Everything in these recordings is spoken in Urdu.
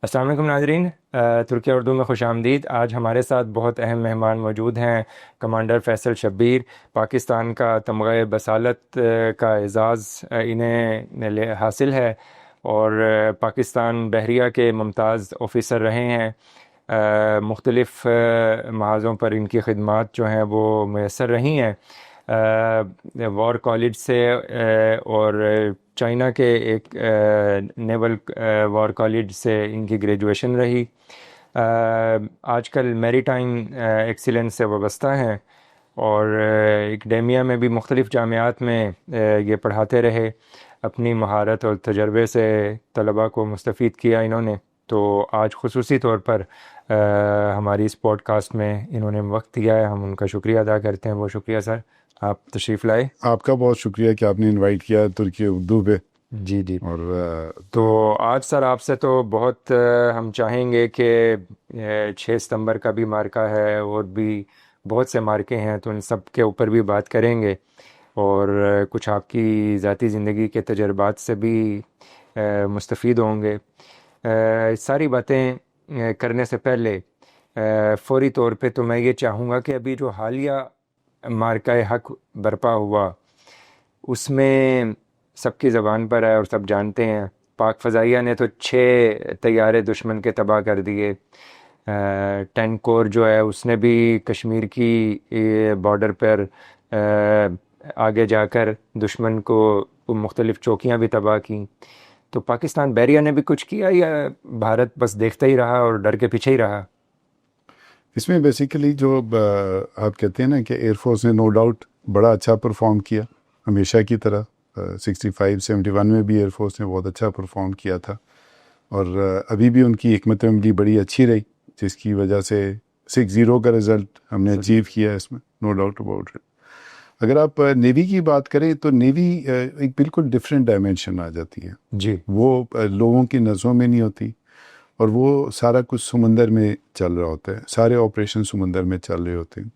السلام علیکم ناظرین، ترکیہ اردو میں خوش آمدید۔ آج ہمارے ساتھ بہت اہم مہمان موجود ہیں۔ کمانڈر فیصل شبیر، پاکستان کا تمغہ بصالت کا اعزاز انہیں حاصل ہے، اور پاکستان بحریہ کے ممتاز آفیسر رہے ہیں۔ مختلف محاذوں پر ان کی خدمات جو ہیں وہ میسر رہی ہیں۔ وار کالج سے اور چائنا کے ایک نیول وار کالج سے ان کی گریجویشن رہی۔ آج کل میری ٹائم ایکسیلنس سے وابستہ ہیں، اور اکیڈیمیا میں بھی مختلف جامعات میں یہ پڑھاتے رہے۔ اپنی مہارت اور تجربے سے طلباء کو مستفید کیا انہوں نے۔ تو آج خصوصی طور پر ہماری اس پوڈ کاسٹ میں انہوں نے وقت دیا ہے، ہم ان کا شکریہ ادا کرتے ہیں۔ بہت شکریہ سر، آپ تشریف لائے۔ آپ کا بہت شکریہ کہ آپ نے انوائٹ کیا ترکی اردو پہ۔ جی جی۔ اور تو آج سر آپ سے تو بہت ہم چاہیں گے کہ 6 ستمبر کا بھی مارکہ ہے، اور بھی بہت سے مارکے ہیں، تو ان سب کے اوپر بھی بات کریں گے، اور کچھ آپ کی ذاتی زندگی کے تجربات سے بھی مستفید ہوں گے۔ ساری باتیں کرنے سے پہلے فوری طور پہ تو میں یہ چاہوں گا کہ ابھی جو حالیہ مارکہ حق برپا ہوا، اس میں سب کی زبان پر ہے اور سب جانتے ہیں، پاک فضائیہ نے تو 6 طیارے دشمن کے تباہ کر دیے۔ 10 کور جو ہے اس نے بھی کشمیر کی بارڈر پر آگے جا کر دشمن کو مختلف چوکیاں بھی تباہ کیں۔ تو پاکستان بحریہ نے بھی کچھ کیا، یا بھارت بس دیکھتا ہی رہا اور ڈر کے پیچھے ہی رہا؟ اس میں بیسیکلی جو آپ کہتے ہیں نا کہ ایئر فورس نے نو ڈاؤٹ بڑا اچھا پرفارم کیا، ہمیشہ کی طرح۔ 65-71 میں بھی ایئر فورس نے بہت اچھا پرفارم کیا تھا، اور ابھی بھی ان کی حکمت عملی بڑی اچھی رہی، جس کی وجہ سے 6-0 کا رزلٹ ہم نے اچیو کیا ہے، اس میں نو ڈاؤٹ اباؤٹ اٹ۔ اگر آپ نیوی کی بات کریں تو نیوی ایک بالکل ڈفرینٹ ڈائمینشن آ جاتی ہے۔ جی، وہ لوگوں کی نظروں میں نہیں ہوتی، اور وہ سارا کچھ سمندر میں چل رہا ہوتا ہے، سارے آپریشن سمندر میں چل رہے ہوتے ہیں۔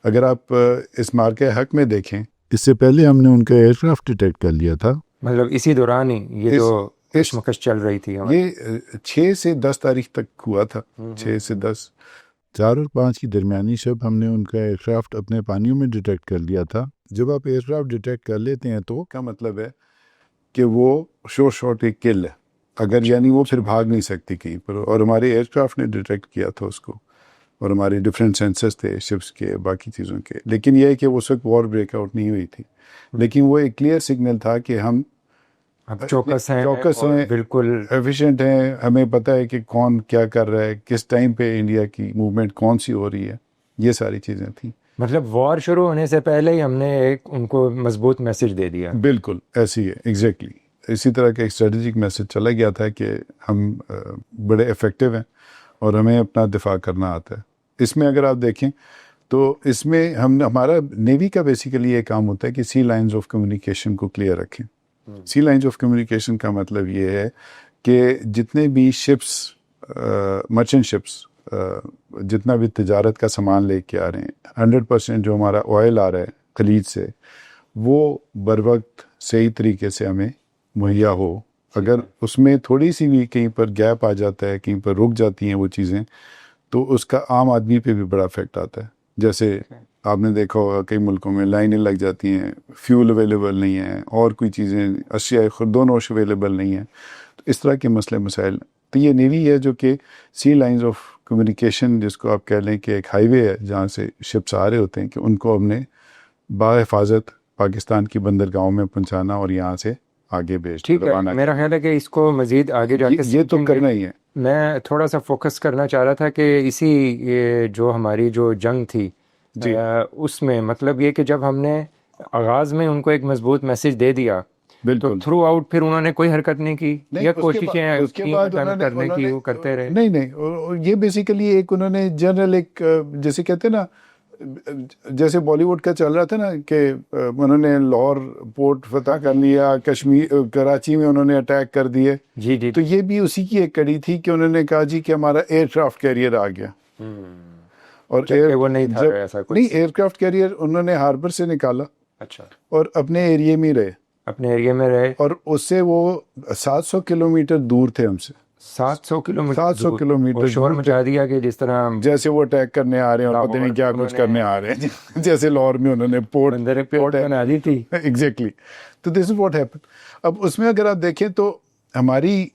اگر آپ اس مارکہ حق میں دیکھیں، اس سے پہلے ہم نے ان کا ایئر کرافٹ ڈیٹیکٹ کر لیا تھا، مطلب اسی دوران ہی یہ جو کشمکش چل رہی تھی ہماری؟ یہ 6 سے 10 تاریخ تک ہوا تھا، 6 سے 10، 4 اور 5 کی درمیانی شب ہم نے ان کا ایئر کرافٹ اپنے پانیوں میں ڈیٹیکٹ کر لیا تھا۔ جب آپ ایئر کرافٹ ڈیٹیکٹ کر لیتے ہیں تو کا مطلب ہے کہ وہ شارٹ ایک کل ہے، اگر یعنی وہ پھر بھاگ نہیں سکتی کہیں پر، اور ہمارے ایئر کرافٹ نے ڈیٹیکٹ کیا تھا اس کو، اور ہمارے ڈفرینٹ سینسرز تھے شپس کے، باقی چیزوں کے۔ لیکن یہ ہے کہ اس وقت وار بریک آؤٹ نہیں ہوئی تھی، لیکن وہ ایک کلیئر سگنل تھا کہ ہم چوکس ہیں، بالکل ایفیشینٹ ہیں، ہمیں پتہ ہے کہ کون کیا کر رہا ہے، کس ٹائم پہ انڈیا کی موومنٹ کون سی ہو رہی ہے، یہ ساری چیزیں تھیں۔ مطلب وار شروع ہونے سے پہلے ہی ہم نے ایک ان کو مضبوط میسج دے دیا۔ بالکل ایسی ہے، ایگزیکٹلی اسی طرح کا ایک اسٹریٹجک میسج چلا گیا تھا کہ ہم بڑے افیکٹو ہیں اور ہمیں اپنا دفاع کرنا آتا ہے۔ اس میں اگر آپ دیکھیں تو اس میں ہمارا نیوی کا بیسیکلی یہ کام ہوتا ہے کہ سی لائنز آف کمیونیکیشن کو کلیئر رکھیں۔ سی لائنز آف کمیونیکیشن کا مطلب یہ ہے کہ جتنے بھی شپس، مرچنٹ شپس، جتنا بھی تجارت کا سامان لے کے آ رہے ہیں، 100% جو ہمارا آئل آ رہا ہے خلیج سے، وہ بر وقت صحیح طریقے سے ہمیں مہیا ہو۔ اگر اس میں تھوڑی سی بھی کہیں پر گیپ آ جاتا ہے، کہیں پر رک جاتی ہیں وہ چیزیں، تو اس کا عام آدمی پہ بھی بڑا افیکٹ آتا ہے۔ جیسے آپ نے دیکھا ہوگا کئی ملکوں میں لائنیں لگ جاتی ہیں، فیول اویلیبل نہیں ہے، اور کوئی چیزیں اشیاء خردو نوش اویلیبل نہیں ہیں، تو اس طرح کے مسئلے مسائل۔ تو یہ نیوی ہے جو کہ سی لائنز آف کمیونیکیشن، جس کو آپ کہہ لیں کہ ایک ہائی وے ہے جہاں سے شپس آ رہے ہوتے ہیں، کہ ان کو ہم نے بحفاظت پاکستان کی بندرگاہوں میں پہنچانا اور یہاں سے آگے ٹھیک ہے، میرا خیال ہے کہ اس کو مزید آگے جا کے یہ تو کرنا ہی ہے۔ میں تھوڑا سا فوکس کرنا چاہ رہا تھا کہ اسی جو ہماری جو جنگ تھی اس میں مطلب یہ کہ جب ہم نے آغاز میں ان کو ایک مضبوط میسج دے دیا، تو تھرو آؤٹ پھر انہوں نے کوئی حرکت نہیں کی، یا کوششیں کرنے کی وہ کرتے رہے؟ نہیں، یہ بیسیکلی ایک انہوں نے جنرل ایک جیسے کہتے ہیں نا، جیسے بالی ووڈ کا چل رہا تھا نا کہ انہوں نے لاہور پورٹ فتح کر لیا، کشمیر کراچی میں انہوں نے اٹیک کر دیے، جی، تو یہ بھی اسی کی ایک کڑی تھی کہ انہوں نے کہا جی کہ ہمارا ایئر کرافٹ کیریئر آ گیا، اور وہ نہیں تھا ایسا کچھ؟ نہیں، ایئر کرافٹ کیریئر انہوں نے ہاربر سے نکالا، اچھا، اور اپنے ایریے میں رہے، اپنے ایریے میں رہے، اور اس سے وہ 700 کلومیٹر دور تھے ہم سے۔ 700 کلومیٹر 700 دور، کلو اور شور دور مچا دیا کہ جس طرح جیسے وہ اٹیک کرنے آ رہے ہیں اور پتہ نہیں کیا کچھ کرنے آ رہے ہیں جیسے لاہور میں انہوں نے پورٹ بندر پورٹ بنا دی تھی. ایگزیکٹلی. تو دس از واٹ ہیپن. اب اس میں اگر آپ دیکھیں تو ہماری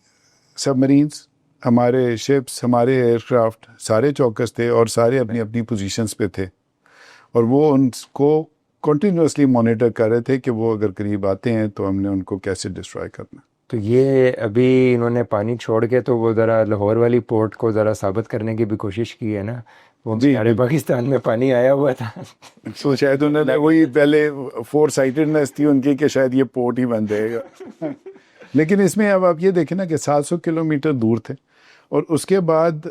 سب مرینس، ہمارے شپس، ہمارے ایئر کرافٹ سارے چوکس تھے اور سارے اپنی اپنی پوزیشنز پہ تھے، اور وہ ان کو کنٹینیوسلی مانیٹر کر رہے تھے کہ وہ اگر قریب آتے ہیں تو ہم نے ان کو کیسے ڈسٹرائے کرنا. تو یہ ابھی انہوں نے پانی چھوڑ کے تو وہ ذرا لاہور والی پورٹ کو ذرا ثابت کرنے کی بھی کوشش کی ہے نا، وہ جی بیچارے پاکستان میں پانی آیا ہوا تھا. تو شاید انہوں نے وہی پہلے فور سائٹڈنس تھی ان کی کہ شاید یہ پورٹ ہی بن جائے گا. لیکن اس میں اب آپ یہ دیکھیں نا کہ 700 کلومیٹر دور تھے، اور اس کے بعد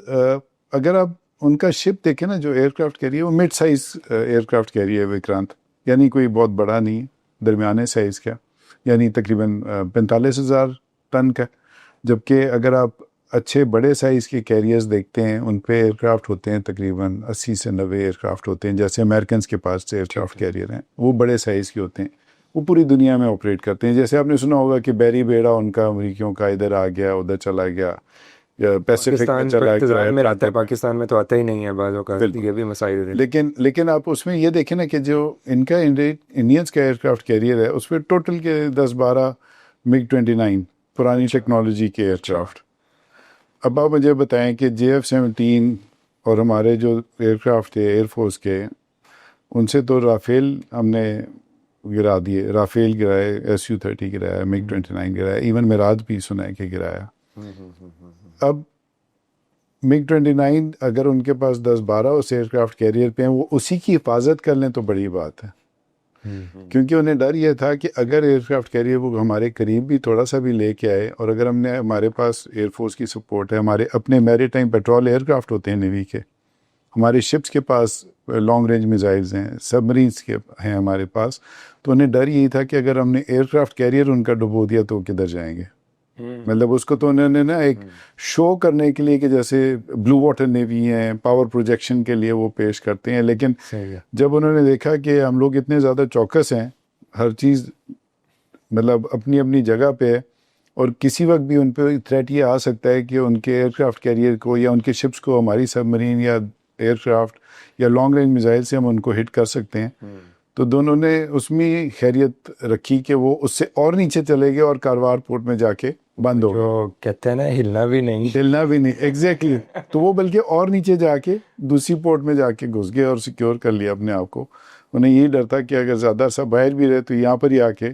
اگر آپ ان کا شپ دیکھیں نا جو ایئر کرافٹ کیریئر، وہ mid size aircraft carrier ہے وکرانت، یعنی کوئی بہت بڑا نہیں ہے، درمیانے سائز کا، یعنی تقریباً 45,000 ٹن کا. جبکہ اگر آپ اچھے بڑے سائز کے کیریئرز دیکھتے ہیں ان پہ ایئر کرافٹ ہوتے ہیں تقریباً 80 سے 90 ایئر کرافٹ ہوتے ہیں، جیسے امریکنز کے پاس ایئر کرافٹ کیریئر ہیں، وہ بڑے سائز کے ہوتے ہیں، وہ پوری دنیا میں آپریٹ کرتے ہیں. جیسے آپ نے سنا ہوگا کہ بیری بیڑا ان کا امریکیوں کا ادھر آ گیا، ادھر چلا گیا، یا پیسیفک میں پاکستان چلا انتظار میں رہتا گیا. ہے، پاکستان میں تو آتا ہی نہیں ہے بعض اوقات، بالکل. یہ بھی مسائل ہیں. لیکن آپ اس میں یہ دیکھیں نا کہ جو ان کا انڈینز کا ایئر کرافٹ کیریئر ہے اس پہ ٹوٹل کے 10-12 MiG-29 پرانی ٹیکنالوجی کے ایئر کرافٹ. اب آپ مجھے بتائیں کہ JF-17 اور ہمارے جو ایئر کرافٹ تھے ایئر فورس کے، ان سے تو رافیل ہم نے گرا دیے، رافیل گرائے، SU-30 گرایا، MiG-29 گرایا، ایون میراج بھی سنا ہے کہ گرایا. اب MiG-29 اگر ان کے پاس 10-12 اس ایئر کرافٹ کیریئر پہ ہیں، وہ اسی کی حفاظت کر لیں تو بڑی بات ہے. کیونکہ انہیں ڈر یہ تھا کہ اگر ایئر کرافٹ کیریئر وہ ہمارے قریب بھی تھوڑا سا بھی لے کے آئے، اور اگر ہمارے پاس ایئر فورس کی سپورٹ ہے، ہمارے اپنے میری ٹائم پیٹرول ایئر کرافٹ ہوتے ہیں نیوی کے، ہمارے شپس کے پاس لانگ رینج میزائلز ہیں، سب مرینس کے ہیں ہمارے پاس، تو انہیں ڈر یہی تھا کہ اگر ہم نے ایئر کرافٹ کیریئر ان کا ڈبو دیا تو وہ کدھر جائیں گے. مطلب اس کو تو انہوں نے نا ایک شو کرنے کے لیے کہ جیسے بلو واٹر نیوی ہیں، پاور پروجیکشن کے لیے وہ پیش کرتے ہیں. لیکن جب انہوں نے دیکھا کہ ہم لوگ اتنے زیادہ چوکس ہیں، ہر چیز مطلب اپنی اپنی جگہ پہ ہے، اور کسی وقت بھی ان پہ تھریٹ یہ آ سکتا ہے کہ ان کے ایئر کرافٹ کیریئر کو یا ان کے شپس کو ہماری سب مرین یا ایئر کرافٹ یا لانگ رینج میزائل سے ہم ان کو ہٹ کر سکتے ہیں. تو دونوں نے اس میں خیریت رکھی کہ وہ اس سے اور نیچے چلے گئے اور کاروار پورٹ میں جا کے بند ہو گئے. جو کہتے ہیں نا ہلنا بھی نہیں، ہلنا بھی نہیں، ایگزیکٹلی. تو وہ بلکہ اور نیچے جا کے دوسری پورٹ میں جا کے گھس گئے اور سیکیور کر لیا اپنے آپ کو. انہیں یہی ڈر تھا کہ اگر زیادہ سا باہر بھی رہے تو یہاں پر ہی آ کے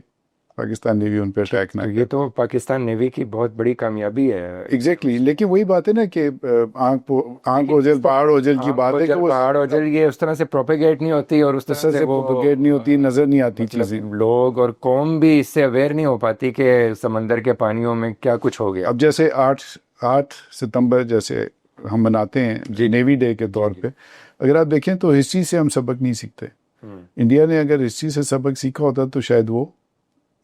پاکستان نیوی ان پہ اٹیک نہ تو کرے. یہ تو پاکستان نیوی کی بہت بڑی کامیابی ہے. ایگزیکٹلی. لیکن وہی بات ہے نا کہ آنکھ اوجل پہاڑ اوجل کی بات ہے کہ وہ پہاڑ اوجل یہ اس طرح سے پروپیگیٹ نہیں ہوتی، اور اس طرح سے وہ پروپیگیٹ نہیں ہوتی، نظر نہیں آتی چیزیں. لوگ اور قوم بھی اس سے اویئر نہیں ہو پاتی کہ سمندر کے پانیوں میں کیا کچھ ہو گیا. اب جیسے 8 ستمبر جیسے ہم مناتے ہیں نیوی ڈے کے طور پہ، اگر آپ دیکھیں تو ہسٹری سے ہم سبق نہیں سیکھتے. انڈیا نے اگر ہسٹری سے سبق سیکھا ہوتا تو شاید وہ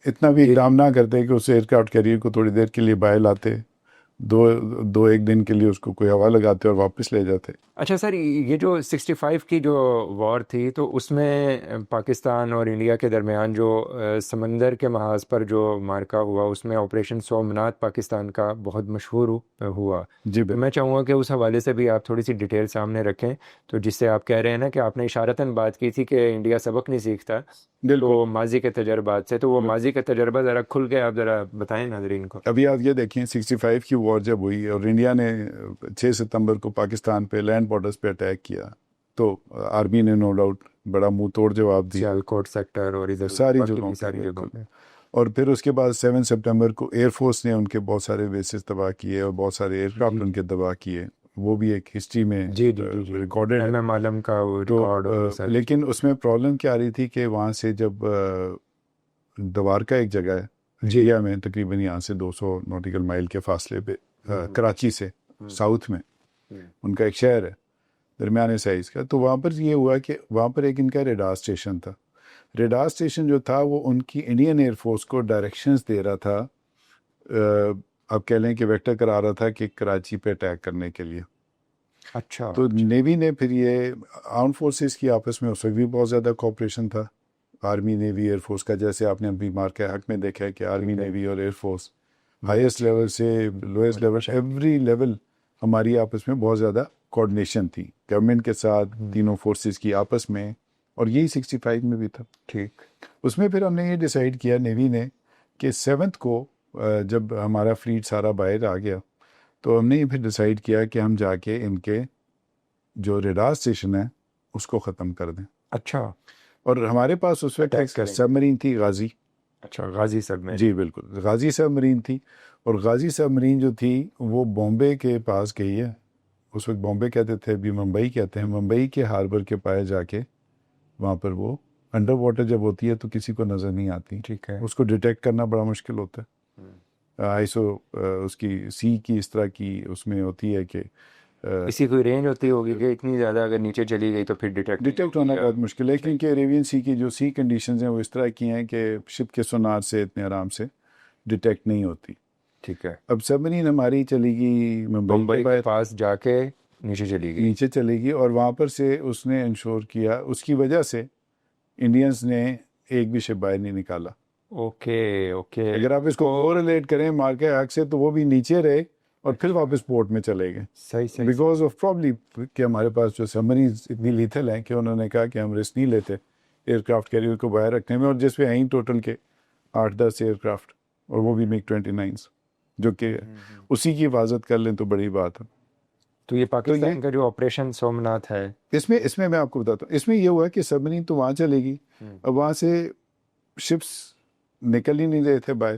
اتنا بھی اقدام نہ کرتے کہ اس ایئر کرافٹ کیریئر کو تھوڑی دیر کے لیے باہر لاتے، دو ایک دن کے لیے اس کو کوئی ہوا لگاتے اور واپس لے جاتے. اچھا سر، یہ جو 65 کی جو وار تھی تو اس میں پاکستان اور انڈیا کے درمیان جو سمندر کے محاذ پر جو مارکا ہوا، اس میں آپریشن سومنات پاکستان کا بہت مشہور ہوا. جی تو میں چاہوں گا کہ اس حوالے سے بھی آپ تھوڑی سی ڈیٹیل سامنے رکھیں. تو جس سے آپ کہہ رہے ہیں نا کہ آپ نے اشارتاً بات کی تھی کہ انڈیا سبق نہیں سیکھتا تو ماضی کے تجربات سے، تو وہ ماضی کا تجربہ ذرا کھل کے آپ ذرا بتائیں ناظرین کو. ابھی آپ یہ دیکھیں 65 کی وار جب ہوئی اور انڈیا نے 6 ستمبر کو پاکستان پہ لینڈ بارڈرز پہ اٹیک کیا، تو آرمی نے نو ڈاؤٹ بڑا منہ توڑ جواب دیا سیالکوٹ سیکٹر اور ادھر ساری جگہوں پہ. اور پھر اس کے بعد 7 سپٹمبر کو ایئر فورس نے ان کے بہت سارے بیسز تباہ کیے اور بہت سارے ایئر کرافٹ ان کے تباہ کیے. وہ بھی ایک ہسٹری میں ریکارڈڈ ہے. عالم کا ریکارڈ. لیکن اس میں پرابلم کیا آ رہی تھی کہ وہاں سے جب دوارکا ایک جگہ ہے انڈیا میں تقریباً یہاں سے 200 نوٹیکل مائل کے فاصلے پہ، کراچی سے ساؤتھ میں ان کا ایک شہر ہے درمیانے سائز کا. تو وہاں پر یہ ہوا کہ وہاں پر ایک ان کا ریڈار اسٹیشن تھا. ریڈار اسٹیشن جو تھا وہ ان کی انڈین ایئر فورس کو ڈائریکشنز دے رہا تھا، آپ کہہ لیں کہ ویکٹر کرا رہا تھا کہ کراچی پہ اٹیک کرنے کے لیے. اچھا. تو نیوی نے پھر یہ آرم فورسز کی آپس میں اس وقت بھی بہت زیادہ کوآپریشن تھا، آرمی نیوی ایئر فورس کا. جیسے آپ نے ابھی مارکا حق میں دیکھا ہے کہ آرمی نیوی اور ایئر فورس ہائیسٹ لیول سے لوئسٹ لیول ایوری لیول ہماری آپس میں بہت زیادہ کوآرڈینیشن تھی گورنمنٹ کے ساتھ تینوں فورسز کی آپس میں, اور یہی 65 میں بھی تھا. ٹھیک. اس میں پھر ہم نے یہ ڈیسائیڈ کیا نیوی نے کہ 7 کو جب ہمارا فلیٹ سارا باہر آ گیا تو ہم نے یہ پھر ڈیسائیڈ کیا کہ ہم جا کے ان کے جو ریڈار اسٹیشن ہے اس کو ختم کر دیں. اچھا. اور ہمارے پاس اس وقت ایک سب مرین تھی غازی. اچھا, غازی سب میں. جی بالکل, غازی سب مرین تھی, اور غازی سب مرین جو تھی وہ بامبے کے پاس گئی ہے. اس وقت بامبے کہتے تھے, ابھی ممبئی کہتے ہیں. ممبئی کے ہاربر کے پاس جا کے وہاں پر وہ انڈر واٹر جب ہوتی ہے تو کسی کو نظر نہیں آتی. ٹھیک ہے. اس کو ڈیٹیکٹ کرنا بڑا مشکل ہوتا ہے. آئیسو اس کی سی کی اس طرح کی اس میں ہوتی ہے کہ اسی کوئی رینج ہوتی ہوگی کہ اتنی زیادہ اگر نیچے چلی گئی تو پھر ڈیٹیکٹ ہونا بہت مشکل ہے, کیونکہ اریبین سی کی جو سی کنڈیشنز ہیں وہ اس طرح کی ہیں کہ شپ کے سونار سے اتنے آرام سے ڈیٹیکٹ نہیں ہوتی. ٹھیک ہے. اب سبمرین ہماری چلی گئی ممبئی کے پاس جا کے نیچے چلی گئی. نیچے چلی گئی, اور وہاں پر سے اس نے انشور کیا, اس کی وجہ سے انڈینس نے ایک بھی شپ باہر نہیں نکالا. Okay okay. اگر آپ اس کو اور ریلیٹ کریں مار کے آگ سے تو وہ بھی نیچے رہے اور پھر واپس پورٹ میں چلے گئے. صحیح صحیح. بیکاز آف پرابلی کہ ہمارے پاس جو سبمرینز اتنی لیتھل ہیں کہ انہوں نے کہا کہ ہم رسک نہیں لیتے ایئر کرافٹ کیریئر کو باہر رکھنے میں, اور جس پہ ہیں ٹوٹل کے 8-10 ایئر کرافٹ, اور وہ بھی MiG 29 جو کہ اسی کی حفاظت کر لیں تو بڑی بات ہے. تو یہ پاکستان کا جو آپریشن سومناتھ ہے اس میں میں آپ کو بتاتا ہوں, اس میں یہ ہوا کہ سبمرین تو وہاں چلے گی, اب وہاں سے شپس نکل ہی نہیں رہے تھے باہر,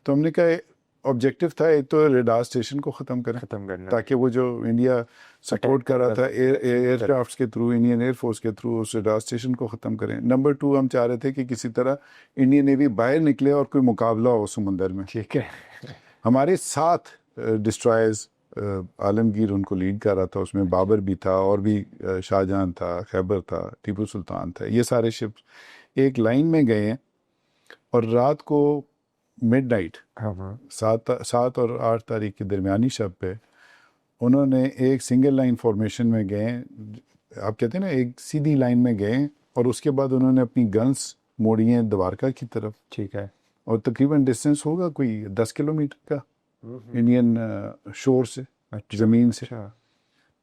تو ہم نے کہا آبجیکٹو تھا ایک تو ریڈار اسٹیشن کو ختم کرنا تاکہ وہ جو انڈیا سپورٹ کر رہا تھا ایئر کرافٹس کے تھرو, انڈین ایئر فورس کے تھرو, اس ریڈار اسٹیشن کو ختم کریں. نمبر 2 ہم چاہ رہے تھے کہ کسی طرح انڈین نیوی باہر نکلے اور کوئی مقابلہ ہو سمندر میں. ٹھیک ہے. ہمارے 7 ڈسٹرائرز, عالمگیر ان کو لیڈ کر رہا تھا, اس میں بابر بھی تھا, اور بھی شاہجہاں تھا, خیبر تھا, ٹیپو سلطان تھا. یہ سارے شپس ایک لائن میں گئے ہیں, اور رات کو مڈ نائٹ 7 اور 8 تاریخ کی درمیانی شب پہ انہوں نے ایک سنگل لائن فارمیشن میں گئے, آپ کہتے ہیں نا ایک سیدھی لائن میں گئے, اور اس کے بعد انہوں نے اپنی گنس موڑی ہیں دوارکا کی طرف. ٹھیک ہے. اور تقریباً ڈسٹینس ہوگا کوئی 10 کلومیٹر کا انڈین شور سے, زمین سے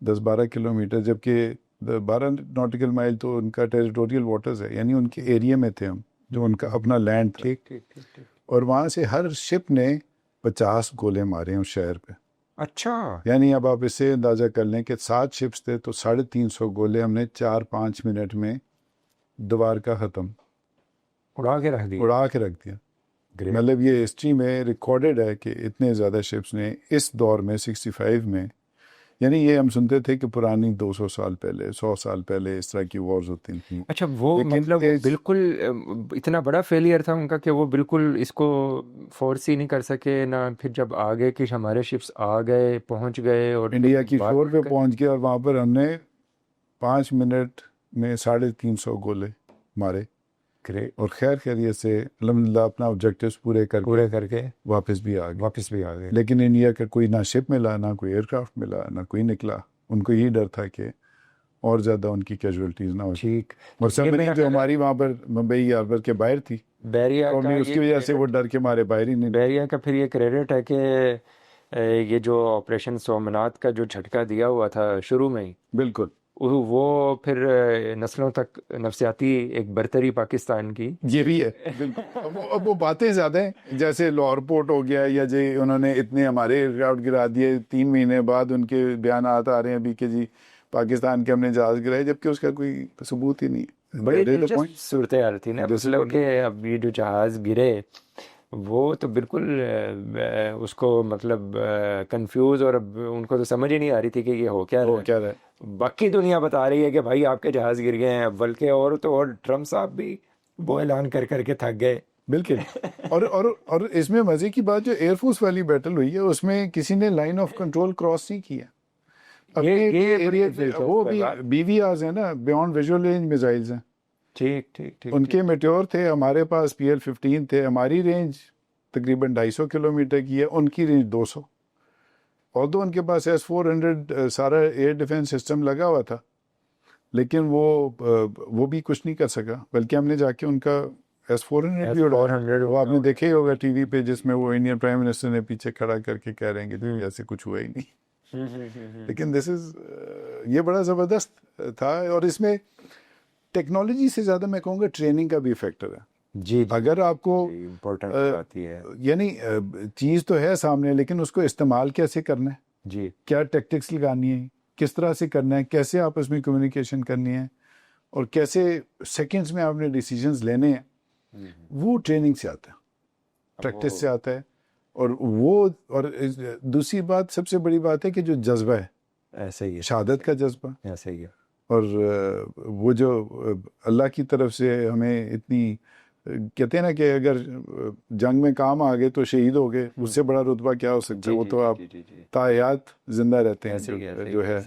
10-12 کلومیٹر, جبکہ 12 ناٹیکل مائل تو ان کا ٹیریٹوریل واٹرز ہے, یعنی ان کے ایریا میں تھے ہم, جو ان کا اپنا لینڈ تھا. اور وہاں سے ہر شپ نے 50 گولے مارے ہیں اس شہر پہ. اچھا. یعنی اب آپ اس سے اندازہ کر لیں کہ 7 شپس تھے تو 350 گولے ہم نے 4-5 منٹ میں دوارکا ختم, اڑا کے رکھ دیا. مطلب یہ ہسٹری میں ریکارڈڈ ہے کہ اتنے زیادہ شپس نے اس دور میں 65 میں, یعنی یہ ہم سنتے تھے کہ پرانی 200 سال پہلے 100 سال پہلے اس طرح کی وارز ہوتی تھیں. اچھا, وہ مطلب بالکل اتنا بڑا فیلئر تھا ان کا کہ وہ بالکل اس کو فورس ہی نہیں کر سکے نہ, پھر جب آگے کہ ہمارے شپس آ گئے پہنچ گئے اور انڈیا کی شور پہ پہنچ گئے, اور وہاں پر ہم نے 5 منٹ میں 350 گولے مارے. اور خیر خیریت سے الحمدللہ اپنا آبجیکٹیوز پورے کر کے واپس بھی آ گئے. لیکن انڈیا کا کوئی نہ شپ ملا, نہ کوئی ایئر کرافٹ ملا, نہ کوئی نکلا. ان کو یہی ڈر تھا کہ اور زیادہ ان کی کیجویلٹیز نہ ہو. ٹھیک. اور سبمرین جو ہماری وہاں پر ممبئی ہاربر کے باہر تھی, بیریا کا, اس کی وجہ سے وہ ڈر کے مارے باہر ہی نہیں. بیریا کا پھر یہ کریڈٹ ہے کہ یہ جو آپریشن سومناتھ کا جو جھٹکا دیا ہوا تھا شروع میں ہی, بالکل وہ پھر نسلوں تک نفسیاتی ایک برتری پاکستان کی یہ بھی ہے. اب وہ باتیں زیادہ ہیں, جیسے لاہور پورٹ ہو گیا, یا جی انہوں نے اتنے ہمارے ایئر کرافٹ گرا دیے, 3 مہینے بعد ان کے بیانات آ رہے ہیں ابھی کہ جی پاکستان کے ہم نے جہاز گرائے, جبکہ اس کا کوئی ثبوت ہی نہیں. بڑی دلچسپ صورتحال تھی نا, مطلب کہ اب یہ جو جہاز گرے وہ تو بالکل اس کو مطلب کنفیوز, اور اب ان کو تو سمجھ ہی نہیں آ رہی تھی کہ یہ ہو کیا رہا ہے. باقی دنیا بتا رہی ہے کہ بھائی آپ کے جہاز گر گئے ہیں, بلکہ اور ٹرمپ صاحب بھی وہ اعلان کر کے تھک گئے. بالکل. اور اس میں مزے کی بات جو ایئر فورس والی بیٹل ہوئی ہے اس میں کسی نے لائن آف کنٹرول کراس نہیں کیا. وہ بھی BVRs ہیں نا, بیونڈ ویژول رینج میزائلز ہیں. ٹھیک. ان کے میٹیور تھے, ہمارے پاس PL-15 تھے. ہماری رینج تقریباً 250 کلومیٹر کی ہے, ان کی رینج 200. اور تو ان کے پاس S-400 سارا ایئر ڈیفنس سسٹم لگا ہوا تھا, لیکن وہ بھی کچھ نہیں کر سکا. بلکہ ہم نے جا کے ان کا S-400 بھی اڑا ہے. وہ آپ نے دیکھے ہی ہوگا ٹی وی پہ جس میں وہ انڈین پرائم منسٹر نے پیچھے کھڑا کر کے کہہ رہے ہیں کہ ایسے کچھ ہوا ہی نہیں. لیکن یہ بڑا زبردست تھا. اور اس میں ٹیکنالوجی سے زیادہ میں کہوں گا ٹریننگ کا بھی فیکٹر ہے. جی اگر آپ کو امپورٹنٹ آتی ہے یعنی چیز تو ہے سامنے لیکن اس کو استعمال کیسے کرنا ہے, جی کیا ٹیکٹکس لگانی ہے, کس طرح سے کرنا ہے, کیسے آپس میں کمیونیکیشن کرنی ہے, اور کیسے سیکنڈز میں آپ نے ڈیسیجنز لینے ہیں, وہ ٹریننگ سے آتا ہے, پریکٹس سے آتا ہے. اور دوسری بات سب سے بڑی بات ہے کہ جو جذبہ ہے, ایسا ہی ہے, شہادت کا جذبہ, ایسا ہی ہے. اور وہ جو اللہ کی طرف سے ہمیں اتنی کہتے ہیں نا کہ اگر جنگ میں کام آ گئے تو شہید ہو گئے, اس سے بڑا رتبہ کیا ہو سکتا ہے. وہ تو آپ تا حیات زندہ رہتے ہیں جو ہے.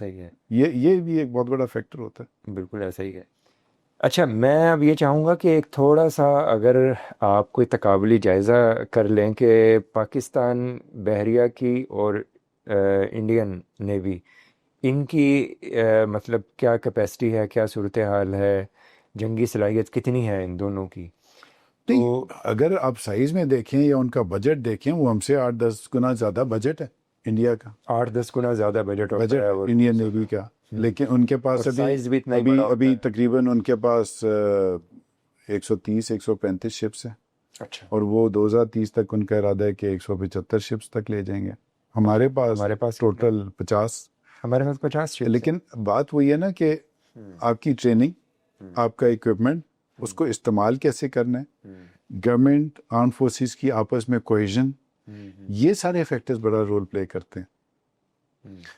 یہ بھی ایک بہت بڑا فیکٹر ہوتا ہے. بالکل ایسا ہی ہے. اچھا میں اب یہ چاہوں گا کہ ایک تھوڑا سا اگر آپ کوئی تقابلی جائزہ کر لیں کہ پاکستان بحریہ کی اور انڈین نیوی, ان کی مطلب کیا کیپیسٹی ہے, کیا صورتحال ہے, جنگی صلاحیت کتنی ہے ان دونوں کی. نہیں, اگر آپ سائز میں دیکھیں یا ان کا بجٹ دیکھیں, وہ ہم سے 8-10 گنا زیادہ بجٹ ہے انڈیا کا. 8-10 گنا زیادہ بجٹ ہوتا ہے انڈین نیوی کا. لیکن ان کے پاس سائز بھی اتنا ہی بڑا ہوتا ابھی ہے. تقریباً ان کے پاس 130-135 شپس ہیں. اچھا, اور وہ 2030 تک ان کا ارادہ ہے کہ 175 شپس تک لے جائیں گے. ہمارے پاس ٹوٹل 50. ہمارے پاس 50 شپس. لیکن بات وہی ہے نا کہ آپ کی ٹریننگ, آپ کا اکوپمنٹ, اس کو استعمال کیسے کرنا ہے, گورنمنٹ آرم فورسز کی آپس میں کوہیژن, یہ سارے فیکٹرز بڑا رول پلے کرتے ہیں.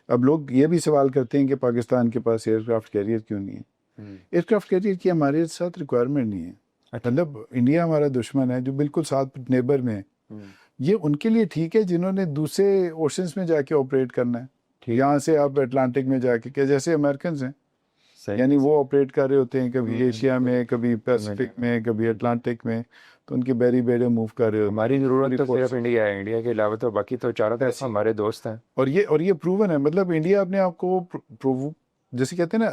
اب لوگ یہ بھی سوال کرتے ہیں کہ پاکستان کے پاس ایئر کرافٹ کیریئر کیوں نہیں ہے. ایئر کرافٹ کیریئر کی ہمارے ساتھ ریکوائرمنٹ نہیں ہے. مطلب انڈیا ہمارا دشمن ہے جو بالکل ساتھ نیبر میں ہے. یہ ان کے لیے ٹھیک ہے جنہوں نے دوسرے اوشنز میں جا کے آپریٹ کرنا ہے. یہاں سے آپ اٹلانٹک میں جا کے, کہ جیسے امریکنز ہیں, یعنی وہ آپریٹ کر رہے ہوتے ہیں کبھی ایشیا میں, کبھی پیسفک میں, کبھی اٹلانٹک میں, تو ان کے بیڑے موو کر رہے ہوتے ہیں. ہماری ضرورت تو صرف انڈیا ہے, انڈیا کے علاوہ تو باقی تو چاروں طرف ہمارے دوست ہیں. اور یہ پروون ہے. مطلب انڈیا اپنے آپ کو جیسے کہتے ہیں نا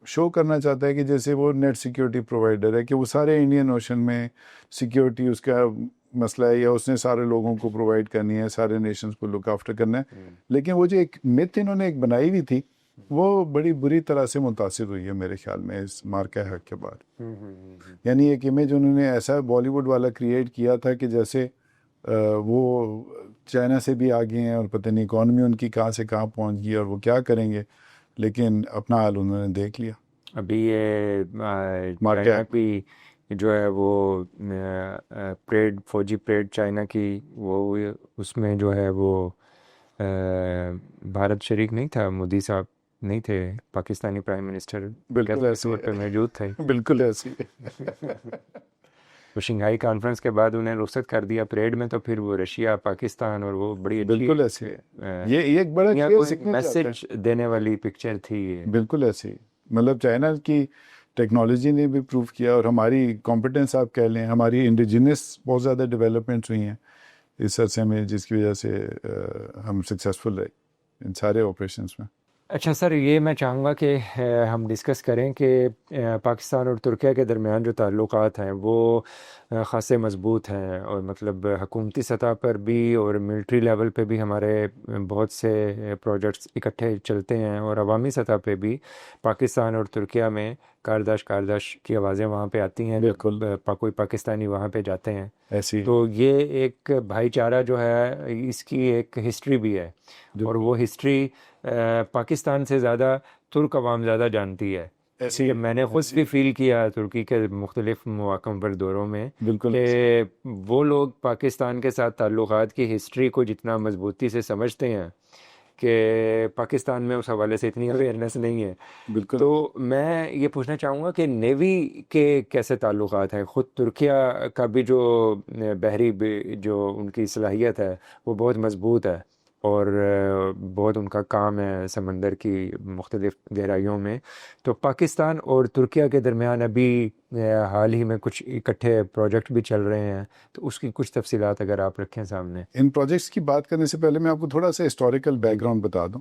شو کرنا چاہتا ہے کہ جیسے وہ نیٹ سیکیورٹی پرووائڈر ہے, کہ وہ سارے انڈین اوشن میں سیکیورٹی اس کا مسئلہ ہے, یا اس نے سارے لوگوں کو پرووائڈ کرنی ہے, سارے نیشنز کو لک آفٹر کرنا ہے. لیکن وہ جو ایک مت انہوں نے ایک بنائی ہوئی تھی, وہ بڑی بری طرح سے متاثر ہوئی ہے میرے خیال میں اس مارکہ حق کے بعد. یعنی ایک امیج انہوں نے ایسا بالی ووڈ والا کریٹ کیا تھا کہ جیسے وہ چائنا سے بھی آگے ہیں, اور پتہ نہیں اکانومی ان کی کہاں سے کہاں پہنچ گئی, اور وہ کیا کریں گے. لیکن اپنا حال انہوں نے دیکھ لیا. ابھی یہ چائنا بھی جو ہے وہ پریڈ, فوجی پریڈ چائنا کی, وہ اس میں جو ہے وہ بھارت شریک نہیں تھا, مودی صاحب نہیں تھے, پاکستانی پرائم منسٹر بالکل طور پہ موجود تھے. بالکل ایسی وہ شنگھائی کانفرنس کے بعد انہیں رخصت کر دیا پریڈ میں, تو پھر وہ رشیا, پاکستان, اور وہ بڑی بالکل ایسی یہ ایک بڑا میسج دینے والی پکچر تھی. بالکل ایسی, مطلب چائنا کی ٹیکنالوجی نے بھی پروو کیا, اور ہماری کمپیٹنس آپ کہہ لیں, ہماری انڈیجنس بہت زیادہ ڈیولپمنٹس ہوئی ہیں اس عرصے میں, جس کی وجہ سے ہم سکسیزفل رہے ان سارے آپریشنس میں. اچھا سر, یہ میں چاہوں گا کہ ہم ڈسکس کریں کہ پاکستان اور ترکیہ کے درمیان جو تعلقات ہیں وہ خاصے مضبوط ہیں, اور مطلب حکومتی سطح پر بھی اور ملٹری لیول پہ بھی ہمارے بہت سے پروجیکٹس اکٹھے چلتے ہیں, اور عوامی سطح پہ بھی پاکستان اور ترکیہ میں کارداش کی آوازیں وہاں پہ آتی ہیں. بالکل کوئی پاکستانی وہاں پہ جاتے ہیں ایسی, تو یہ ایک بھائی چارہ جو ہے اس کی ایک ہسٹری بھی ہے, اور وہ ہسٹری پاکستان سے زیادہ ترک عوام زیادہ جانتی ہے. ایسی میں نے خود بھی فیل کیا ترکی کے مختلف مواقع پر دوروں میں, کہ وہ لوگ پاکستان کے ساتھ تعلقات کی ہسٹری کو جتنا مضبوطی سے سمجھتے ہیں کہ پاکستان میں اس حوالے سے اتنی اویئرنیس نہیں ہے. بالکل. تو میں یہ پوچھنا چاہوں گا کہ نیوی کے کیسے تعلقات ہیں. خود ترکیہ کا بھی جو بحری جو ان کی صلاحیت ہے وہ بہت مضبوط ہے, اور بہت ان کا کام ہے سمندر کی مختلف گہرائیوں میں. تو پاکستان اور ترکیہ کے درمیان ابھی حال ہی میں کچھ اکٹھے پروجیکٹ بھی چل رہے ہیں, تو اس کی کچھ تفصیلات اگر آپ رکھیں سامنے. ان پروجیکٹس کی بات کرنے سے پہلے میں آپ کو تھوڑا سا ہسٹوریکل بیک گراؤنڈ بتا دوں.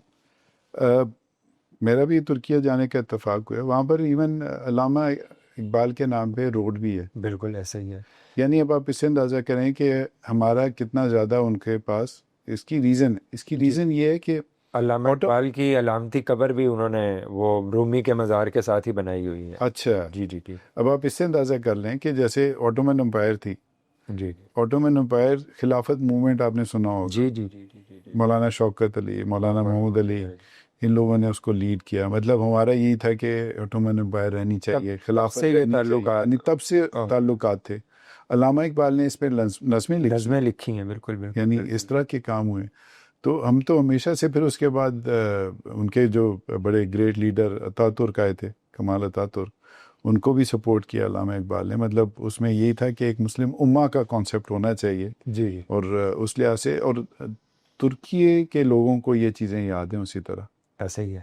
میرا بھی ترکیہ جانے کا اتفاق ہوا ہے. وہاں پر ایون علامہ اقبال کے نام پہ روڈ بھی ہے. بالکل ایسا ہی ہے. یعنی اب آپ اس سے اندازہ کریں کہ ہمارا کتنا زیادہ ان کے پاس. اس کی ریزن یہ ہے کہ علامہ اقبال کی علامتی قبر بھی انہوں نے وہ رومی کے مزار کے ساتھ ہی بنائی ہوئی ہے. اچھا جی جی جی اب آپ اس سے اندازہ کر لیں کہ جیسے آٹومن امپائر تھی. جی آٹومن امپائر خلافت موومنٹ آپ نے سنا ہوگا. جی جی جی جی جی جی. مولانا شوکت علی, مولانا محمود علی, ان لوگوں نے اس کو لیڈ کیا. مطلب ہمارا یہی تھا کہ آٹومن امپائر رہنی چاہیے, خلافت سے یہ رہنی تعلقات چاہیے. تب سے تعلقات تھے. علامہ اقبال نے اس پہ نظمیں لکھی ہیں. بالکل بالکل. یعنی اس طرح کے کام ہوئے. تو ہم تو ہمیشہ سے پھر اس کے بعد ان کے جو بڑے گریٹ لیڈر عطا ترک آئے تھے, کمال عطا ترک, ان کو بھی سپورٹ کیا علامہ اقبال نے. مطلب اس میں یہی تھا کہ ایک مسلم امہ کا کانسیپٹ ہونا چاہیے. جی اور اس لحاظ سے, اور ترکی کے لوگوں کو یہ چیزیں یاد ہیں اسی طرح, ایسا ہی ہے.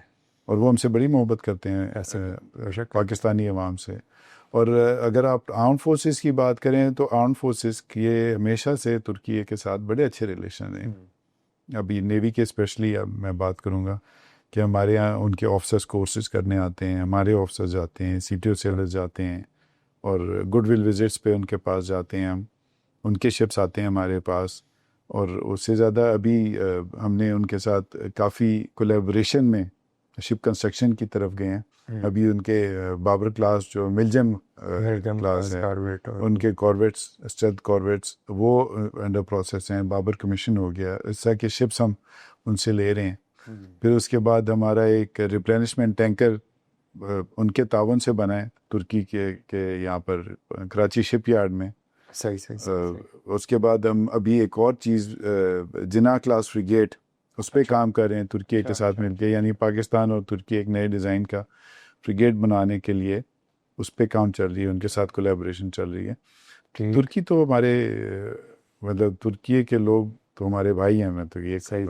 اور وہ ہم سے بڑی محبت کرتے ہیں پاکستانی عوام سے. اور اگر آپ آرم فورسز کی بات کریں تو آرم فورسز یہ ہمیشہ سے ترکی کے ساتھ بڑے اچھے ریلیشن ہیں. ابھی نیوی کے اسپیشلی اب میں بات کروں گا کہ ہمارے یہاں ان کے آفیسرس کورسز کرنے آتے ہیں, ہمارے آفیسرز جاتے ہیں, سی ٹی او سیلرز جاتے ہیں, اور گڈ ول وزٹس پہ ان کے پاس جاتے ہیں ہم, ان کے شپس آتے ہیں ہمارے پاس. اور اس سے زیادہ ابھی ہم نے ان کے ساتھ کافی کولیبریشن میں شپ کنسٹرکشن کی طرف گئے ہیں. ابھی ان کے بابر کلاس جو ملجم کلاس ہے, ان کے کارویٹس, اسٹریلتھ کارویٹس, وہ انڈر پروسیس ہیں. بابر کمیشن ہو گیا. اس طرح کے شپس ہم ان سے لے رہے ہیں. پھر اس کے بعد ہمارا ایک ریپلینشمنٹ ٹینکر ان کے تعاون سے بنا ہے ترکی کے یہاں پر کراچی شپ یارڈ میں. صحیح. اس کے بعد ہم ابھی ایک اور چیز جناح کلاس فریگیٹ, اس پہ کام کر رہے ہیں ترکی کے ساتھ مل کے. یعنی پاکستان اور ترکی ایک نئے ڈیزائن کا فریگیٹ بنانے کے لیے اس پہ کام چل رہی ہے, ان کے ساتھ کولیبریشن چل رہی ہے. ترکی تو ہمارے مطلب ترکی کے لوگ تو ہمارے بھائی ہیں. میں تو یہ صحیح.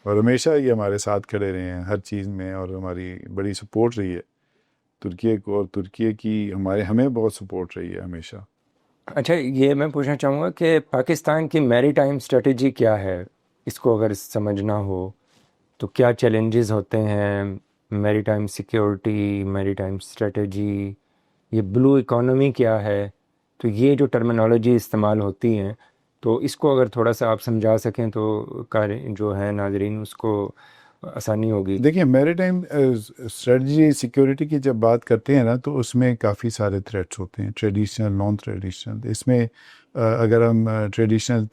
اور ہمیشہ یہ ہمارے ساتھ کھڑے رہے ہیں ہر چیز میں, اور ہماری بڑی سپورٹ رہی ہے ترکی کو, اور ترکی کی ہمیں بہت سپورٹ رہی ہے ہمیشہ. اچھا, یہ میں پوچھنا چاہوں گا کہ پاکستان کی میری ٹائم اسٹریٹجی کیا ہے؟ اس کو اگر سمجھنا ہو تو کیا چیلنجز ہوتے ہیں؟ میری ٹائم سیکیورٹی, میری ٹائم اسٹریٹجی, یہ بلو اکانومی کیا ہے؟ تو یہ جو ٹرمینالوجی استعمال ہوتی ہیں, تو اس کو اگر تھوڑا سا آپ سمجھا سکیں تو جو ہے ناظرین اس کو آسانی ہوگی. دیکھیں, میری ٹائم اسٹریٹجی سیکیورٹی کی جب بات کرتے ہیں نا, تو اس میں کافی سارے تھریٹس ہوتے ہیں, ٹریڈیشنل, نان ٹریڈیشنل. اس میں اگر ہم ٹریڈیشنل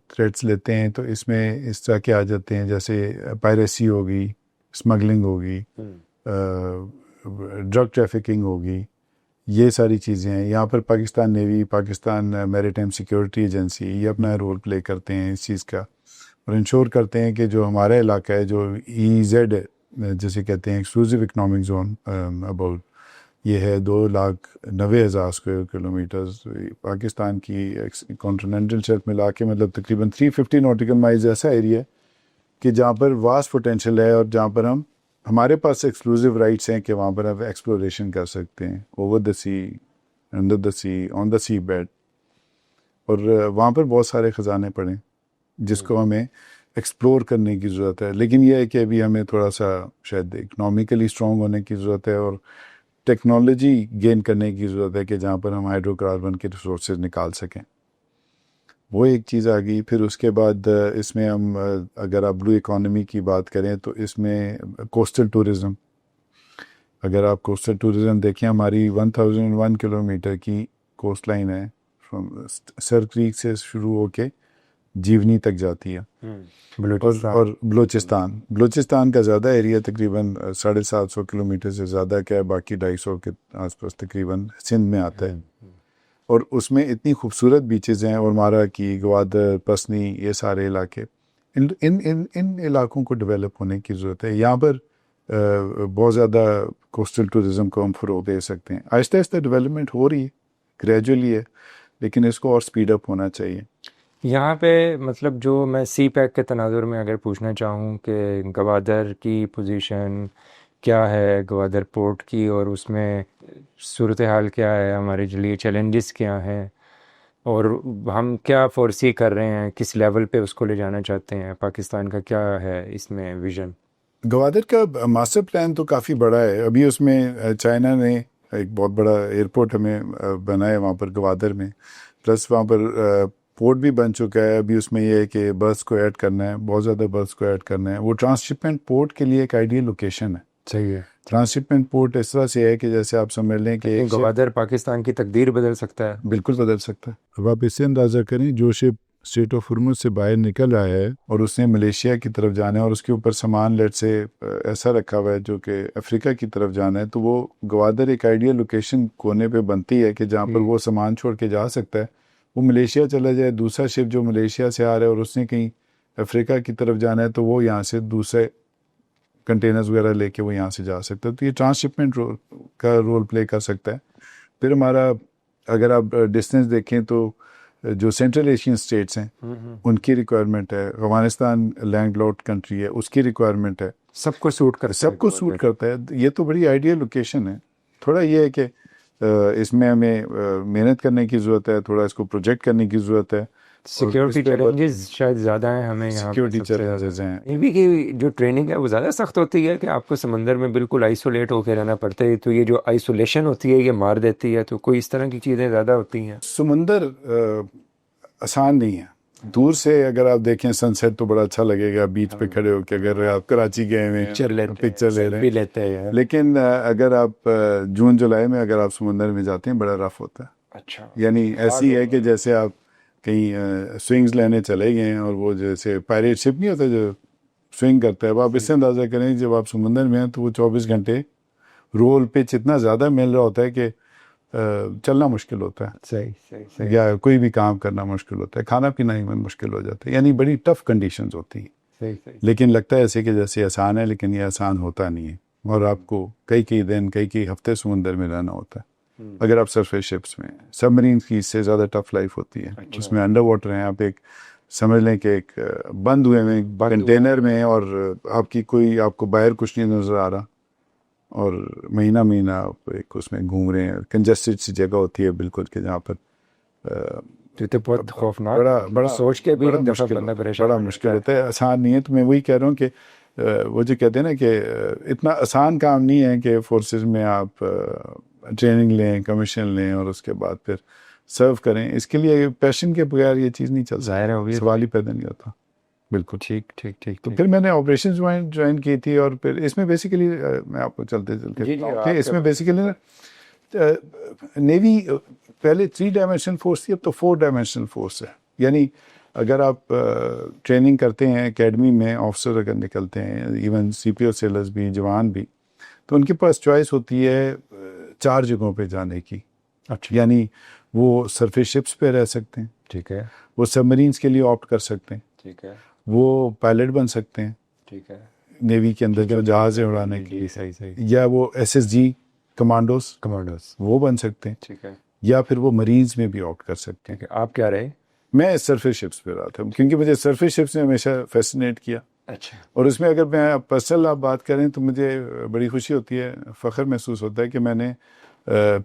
تھریٹس لیتے ہیں تو اس میں اس طرح کے آ جاتے ہیں, جیسے پائریسی ہوگی, اسمگلنگ ہوگی, ڈرگ ٹریفکنگ ہوگی, یہ ساری چیزیں ہیں. یہاں پر پاکستان نیوی, پاکستان میری ٹائم سیکیورٹی ایجنسی, یہ اپنا رول پلے کرتے ہیں اس چیز کا, اور انشور کرتے ہیں کہ جو ہمارا علاقہ ہے, جو ای زیڈ جسے کہتے ہیں ایکسکلوزیو اکنامک زون اباؤٹ, یہ ہے 2,90,000 اسکوائر کلومیٹرز. پاکستان کی کانٹیننٹل شیلف ملا کے مطلب تقریباً 350 نوٹیکل مائلز ایسا ایریا ہے کہ جہاں پر واسٹ پوٹینشیل ہے, اور جہاں پر ہمارے پاس ایکسکلوزیو رائٹس ہیں کہ وہاں پر ہم ایکسپلوریشن کر سکتے ہیں, over the sea, under the sea, on the sea bed. اور وہاں پر بہت سارے خزانے پڑے جس کو ہمیں ایکسپلور کرنے کی ضرورت ہے. لیکن یہ ہے کہ ابھی ہمیں تھوڑا سا شاید اکنامکلی اسٹرانگ ہونے کی ضرورت ہے, اور ٹیکنالوجی گین کرنے کی ضرورت ہے کہ جہاں پر ہم ہائیڈرو کاربن کے ریسورسز نکال سکیں. وہ ایک چیز آ گئی. پھر اس کے بعد اس میں ہم اگر آپ بلو اکانومی کی بات کریں تو اس میں کوسٹل ٹورزم, اگر آپ کوسٹل ٹورزم دیکھیں, ہماری 1001 کلومیٹر کی کوسٹ لائن ہے, فرام سر کریک سے شروع ہو کے جیونی تک جاتی ہے. اور بلوچستان کا زیادہ ایریا تقریباً 750 کلومیٹر سے زیادہ کا ہے, باقی 250 کے آس پاس تقریباً سندھ میں آتا ہے. اور اس میں اتنی خوبصورت بیچز ہیں, اور مارا کی, گوادر, پسنی, یہ سارے علاقے, ان علاقوں کو ڈیولپ ہونے کی ضرورت ہے. یہاں پر بہت زیادہ کوسٹل ٹورزم کو ہم فروغ دے سکتے ہیں. آہستہ آہستہ ڈیولپمنٹ ہو رہی ہے, گریجولی ہے, لیکن اس کو اور سپیڈ اپ ہونا چاہیے. یہاں پہ مطلب جو میں سی پیک کے تناظر میں اگر پوچھنا چاہوں کہ گوادر کی پوزیشن کیا ہے, گوادر پورٹ کی, اور اس میں صورتحال کیا ہے, ہمارے لیے چیلنجز کیا ہیں, اور ہم کیا فورسی کر رہے ہیں, کس لیول پہ اس کو لے جانا چاہتے ہیں, پاکستان کا کیا ہے اس میں ویژن؟ گوادر کا ماسٹر پلان تو کافی بڑا ہے. ابھی اس میں چائنا نے ایک بہت بڑا ایئرپورٹ ہمیں بنا ہے وہاں پر گوادر میں، پلس وہاں پر پورٹ بھی بن چکا ہے. ابھی اس میں یہ ہے کہ برتھس کو ایڈ کرنا ہے، بہت زیادہ برتھس کو ایڈ کرنا ہے. وہ ٹرانسشپمنٹ پورٹ کے لیے ایک آئیڈیل لوکیشن ہے. صحیح ہے. ٹرانسشپمنٹ پورٹ اس طرح سے ہے کہ جیسے آپ سمجھ لیں کہ ایک گوادر پاکستان کی تقدیر بدل سکتا ہے. بالکل بدل سکتا ہے. اب آپ اس سے اندازہ کریں جو شپ اسٹریٹ آف ہرمز سے باہر نکل رہا ہے اور اس نے ملیشیا کی طرف جانا ہے اور اس کے اوپر سامان لیٹ سے ایسا رکھا ہوا ہے جو کہ افریقہ کی طرف جانا ہے، تو وہ گوادر ایک آئیڈیل لوکیشن کونے پہ بنتی ہے کہ جہاں پر وہ سامان چھوڑ کے جا سکتا ہے. وہ ملیشیا چلا جائے، دوسرا شپ جو ملیشیا سے آ رہا ہے اور اس نے کہیں افریقہ کی طرف جانا ہے تو وہ یہاں سے دوسرے کنٹینرز وغیرہ لے کے وہ یہاں سے جا سکتا ہے. تو یہ ٹرانسشپمنٹ کا رول پلے کر سکتا ہے. پھر ہمارا اگر آپ ڈسٹینس دیکھیں تو جو سینٹرل ایشین اسٹیٹس ہیں ان کی ریکوائرمنٹ ہے، افغانستان لینڈ لاکڈ کنٹری ہے اس کی ریکوائرمنٹ ہے. سب کو سوٹ کرتا ہے، سب کو سوٹ کرتا ہے. یہ تو بڑی آئیڈیل لوکیشن ہے. تھوڑا یہ ہے کہ اس میں ہمیں محنت کرنے کی ضرورت ہے، تھوڑا اس کو پروجیکٹ کرنے کی ضرورت ہے. سیکیورٹی چیلنجز شاید زیادہ ہیں ہمیں یہاں. سیکیورٹی چیلنجز ہیں. نیوی کی جو ٹریننگ ہے وہ زیادہ سخت ہوتی ہے کہ آپ کو سمندر میں بالکل آئسولیٹ ہو کے رہنا پڑتا ہے، تو یہ جو آئسولیشن ہوتی ہے یہ مار دیتی ہے، تو کوئی اس طرح کی چیزیں زیادہ ہوتی ہیں. سمندر آسان نہیں ہے. دور سے اگر آپ دیکھیں سن سیٹ تو بڑا اچھا لگے گا بیچ پہ کھڑے ہو کے، اگر آپ کراچی گئے ہوئے پکچر لے رہے ہیں. لیکن اگر آپ جون جولائی میں اگر آپ سمندر میں جاتے ہیں بڑا رف ہوتا ہے. اچھا. یعنی ایسی ہے کہ جیسے آپ کہیں سوئنگز لینے چلے گئے ہیں اور وہ جیسے پائریٹ شپ نہیں ہوتا جو سوئنگ کرتا ہے، وہ آپ اس سے اندازہ کریں جب آپ سمندر میں ہیں تو وہ 24 گھنٹے رول پچ اتنا زیادہ مل رہا ہوتا ہے کہ چلنا مشکل ہوتا ہے. صحیح. یا کوئی بھی کام کرنا مشکل ہوتا ہے، کھانا پینا ہی میں مشکل ہو جاتا ہے. یعنی بڑی ٹف کنڈیشنز ہوتی ہیں. صحیح. لیکن لگتا ہے ایسے کہ جیسے آسان ہے، لیکن یہ آسان ہوتا نہیں ہے. اور آپ کو کئی دن کئی ہفتے سمندر میں رہنا ہوتا ہے اگر آپ سرفیس شپس میں. سب مرینز کی اس سے زیادہ ٹف لائف ہوتی ہے. اس میں انڈر واٹر ہیں، آپ ایک سمجھ لیں کہ ایک بند ہوئے میں کنٹینر میں، اور آپ کو باہر کچھ نہیں نظر آ رہا، اور مہینہ آپ ایک اس میں گھوم رہے ہیں. کنجسٹڈ سی جگہ ہوتی ہے بالکل کہ جہاں پر تو بہت خوفناک، بڑا سوچ کے بھی بڑا مشکل ہوتا ہے. آسان نہیں ہے. تو میں وہی کہہ رہا ہوں کہ وہ جو کہتے ہیں نا کہ اتنا آسان کام نہیں ہے کہ فورسز میں آپ ٹریننگ لیں، کمیشن لیں اور اس کے بعد پھر سرو کریں. اس کے لیے پیشن کے بغیر یہ چیز نہیں چل ظاہر ہے، سوال ہی پیدا نہیں ہوتا. بالکل ٹھیک. تو پھر میں نے آپریشن جوائن کی تھی، اور پھر اس میں بیسیکلی میں آپ کو چلتے اس میں بیسیکلی نیوی پہلے 3 ڈائمینشنل فورس تھی، اب تو 4 ڈائمینشنل فورس ہے. یعنی اگر آپ ٹریننگ کرتے ہیں اکیڈمی میں، آفسر اگر نکلتے ہیں، ایون سی پی او سیلرز بھی، جوان بھی، تو ان کے پاس چوائس ہوتی ہے 4 جگہوں پہ جانے کی. اچھا. یعنی وہ سرفیس شپس پہ رہ سکتے ہیں، ٹھیک ہے. وہ سب مرینز کے لیے آپٹ کر سکتے ہیں، ٹھیک ہے. وہ پائلٹ بن سکتے ہیں، ٹھیک ہے، نیوی کے اندر جو جہازیں اڑانے کی، صحیح. یا وہ ایس ایس جی کمانڈوز وہ بن سکتے ہیں، ٹھیک ہے. یا پھر وہ مریینز میں بھی آپٹ کر سکتے ہیں. آپ کیا رہے؟ میں سرفیس شپس پہ رہا تھا کیونکہ مجھے سرفیس شپس نے ہمیشہ فیسنیٹ کیا. اچھا. اور اس میں اگر میں پرسنل آپ بات کریں تو مجھے بڑی خوشی ہوتی ہے، فخر محسوس ہوتا ہے کہ میں نے